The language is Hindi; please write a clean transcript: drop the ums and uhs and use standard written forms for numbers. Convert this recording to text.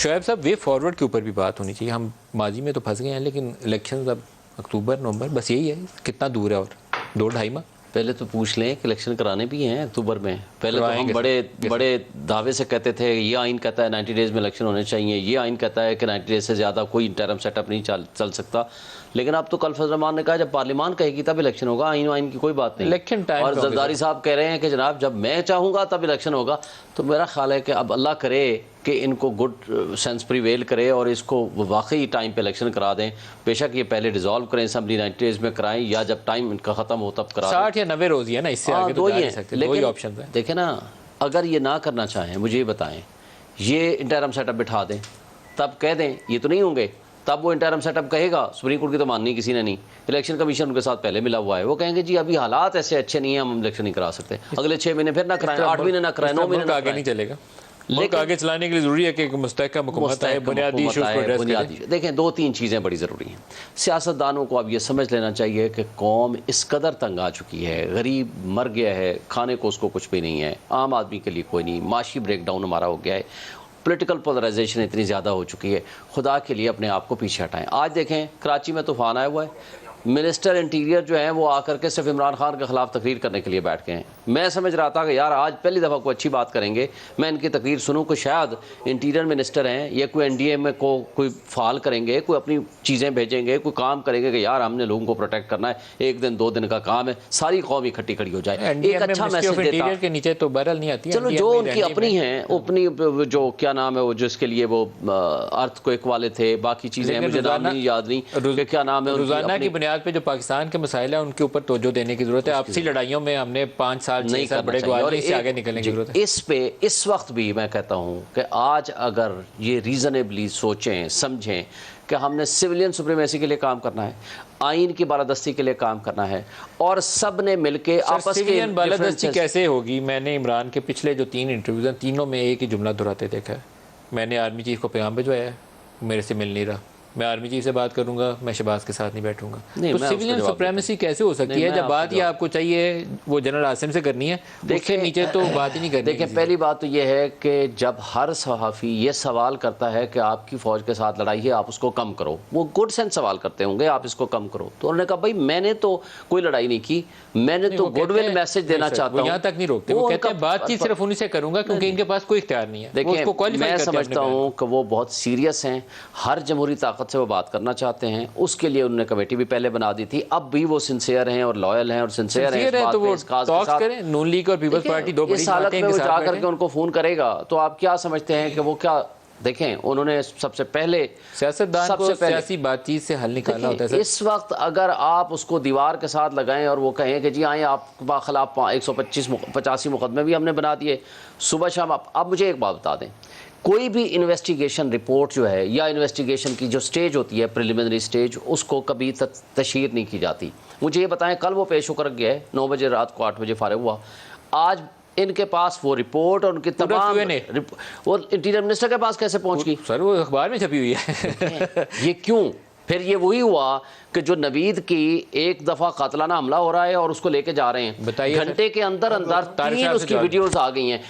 शोएब साहब, वे फॉरवर्ड के ऊपर भी बात होनी चाहिए। हम माजी में तो फंस गए हैं, लेकिन इलेक्शन अब अक्टूबर नवंबर बस यही है, कितना दूर है और 2-2.5 माह। पहले तो पूछ लें कि इलेक्शन कराने भी हैं अक्टूबर में। पहले तो हम बड़े दावे से कहते थे ये आइन कहता है 90 डेज़ में इलेक्शन होने चाहिए, ये आइन कहता है कि 90 डेज़ से ज़्यादा कोई इंटरम सेटअप नहीं चल सकता। लेकिन अब तो कल फजल रहमान ने कहा जब पार्लियामान कहेगी तब इलेक्शन होगा, आइन की कोई बात नहीं। इलेक्शन टाइम और जरदारी साहब कह रहे हैं कि जनाब जब मैं चाहूँगा तब इलेक्शन होगा। तो मेरा ख्याल है कि अब अल्लाह करे कि इनको गुड सेंस प्रिवेल करे और इसको वाकई टाइम पे इलेक्शन करा दें। बेशक ये पहले डिसॉल्व करें, असम्बली 90 डेज़ में कराएं, या जब टाइम इनका ख़त्म हो तब करा 60 या 90 रोज़ ही है ना, इससे आगे तो जा नहीं सकते। दो ही ऑप्शन है। देखें ना, अगर ये ना करना चाहें, मुझे ये बताएं, ये इंटरम सेटअप बिठा दें, तब कह दें ये तो नहीं होंगे, तब वो इंटरम सेटअप कहेगा। सुप्रीम कोर्ट की तो माननी किसी ने नहीं। इलेक्शन कमीशन उनके साथ पहले मिला हुआ है, वो कहेंगे जी अभी हालात ऐसे अच्छे नहीं है, हम इलेक्शन नहीं करा सकते, अगले 6 महीने फिर ना कराएं, 8 महीने ना कराएं, 9 महीने आगे नहीं चलेगा। लेकिन आगे चलाने के लिए जरूरी है कि मुस्तहकम हुकूमत है, बुनियादी इश्यूज को एड्रेस करें। देखें 2-3 चीज़ें बड़ी ज़रूरी हैं। सियासतदानों को अब ये समझ लेना चाहिए कि कौम इस कदर तंग आ चुकी है, गरीब मर गया है, खाने को उसको कुछ भी नहीं है, आम आदमी के लिए कोई नहीं, माशी ब्रेक डाउन हमारा हो गया है, पॉलिटिकल पोलराइजेशन इतनी ज़्यादा हो चुकी है। खुदा के लिए अपने आप को पीछे हटाएं। आज देखें कराची में तूफ़ान आया हुआ है, मिनिस्टर इंटीरियर जो हैं वो आकर के सिर्फ इमरान खान के ख़िलाफ़ तकरीर करने के लिए बैठ गए हैं। मैं समझ रहा था कि यार आज पहली दफ़ा कोई अच्छी बात करेंगे, मैं इनकी तकरीर सुनूं कि शायद इंटीरियर मिनिस्टर हैं या कोई NDA में को कोई फाल करेंगे, कोई अपनी चीज़ें भेजेंगे, कोई काम करेंगे कि यार हमने लोगों को प्रोटेक्ट करना है, 1 दिन 2 दिन का काम है, सारी कौम इकट्ठी खड़ी हो जाए, एक अच्छा मैसेज देता। के नीचे तो बहरहाल नहीं आती है। चलो जो उनकी अपनी हैं, अपनी जो क्या नाम है वो जिसके लिए वो अर्थक्वेक वाले थे, बाकी चीज़ें मुझे नाम नहीं याद नहीं, क्या नाम है, रोज़ाना की बुनियाद पे जो पाकिस्तान के मसाइल है उनके ऊपर तवज्जो देने की जरूरत है। आपसी लड़ाइयों में हमने 5 साल 6 साल बड़े गवाह, इससे आगे निकलने की जरूरत है। इस पे इस वक्त भी मैं कहता हूँ कि आज अगर ये रीजनेबली सोचें समझें कि हमने सिविलियन सुप्रीमेसी के लिए काम करना है, आइन की बालादस्ती के लिए काम करना है, और सब ने मिलके आपस सिविलियन बालादस्ती कैसे होगी? मैंने इमरान के पिछले जो 3 इंटरव्यूज हैं, तीनों में एक ही जुमला दोहराते देखा है। मैंने आर्मी चीफ को पैगाम भिजवाया है, मेरे से मिल नहीं रहा, मैं आर्मी चीफ से बात करूंगा, मैं शहबाज के साथ नहीं बैठूंगा। तो सिविलियन सुप्रीमेसी कैसे हो सकती है? जब बात ही आपको चाहिए वो जनरल आसिम से करनी है, उसके नीचे तो बात ही नहीं करनी। देखिए पहली बात तो ये है कि जब हर सहाफ़ी ये सवाल करता है कि आपकी फ़ौज के साथ लड़ाई है, आप उसको कम करो, वो गुड सेंस सवाल करते होंगे, आप इसको कम करो। तो उन्होंने कहा भाई मैंने तो कोई लड़ाई नहीं की, मैंने तो गुडविल मैसेज देना चाहता हूँ। यहाँ तक नहीं रोकते, वो कहते हैं बातचीत सिर्फ उन्हीं से करूंगा क्योंकि इनके पास कोई इख्तियार नहीं है। देखिए मैं समझता हूँ कि वो बहुत सीरियस हैं, हर जमहूरी ताकत से वो बात करना चाहते हैं, उसके लिए उन्होंने कमेटी भी पहले बना दी थी। अब भी वो सिंसियर हैं और लॉयल हैं और सिंसियर हैं, तो वो टॉक्स करें। नून लीग और पीपल्स पार्टी दो बड़ी हालत में वो जाकर के उनको फोन करेगा, तो आप क्या समझते हैं कि वो क्या देखें, उन्होंने सबसे पहले सियासतदान को सियासी बातचीत से हल निकालना होता है। इस वक्त अगर आप उसको दीवार के साथ लगाएं और वो कहें कि जी आए आपके खिलाफ 185 मुकदमे भी हमने बना दिए सुबह शाम। आप मुझे एक बात बता दें, कोई भी इन्वेस्टिगेशन रिपोर्ट जो है या इन्वेस्टिगेशन की जो स्टेज होती है प्रिलिमिनरी स्टेज, उसको कभी तशहीर नहीं की जाती। मुझे ये बताएं कल वो पेश होकर गया 9 बजे रात को 8 बजे फारिग हुआ, आज इनके पास वो रिपोर्ट और उनकी तमाम वो इंटीरियर मिनिस्टर के पास कैसे पहुंच गई? सर वो अखबार में छपी हुई है। ये क्यों? फिर ये वही हुआ कि जो नवीद की एक दफ़ा कातलाना हमला हो रहा है और उसको लेके जा रहे हैं, घंटे के अंदर अंदर 3 उसकी वीडियोस आ गई हैं।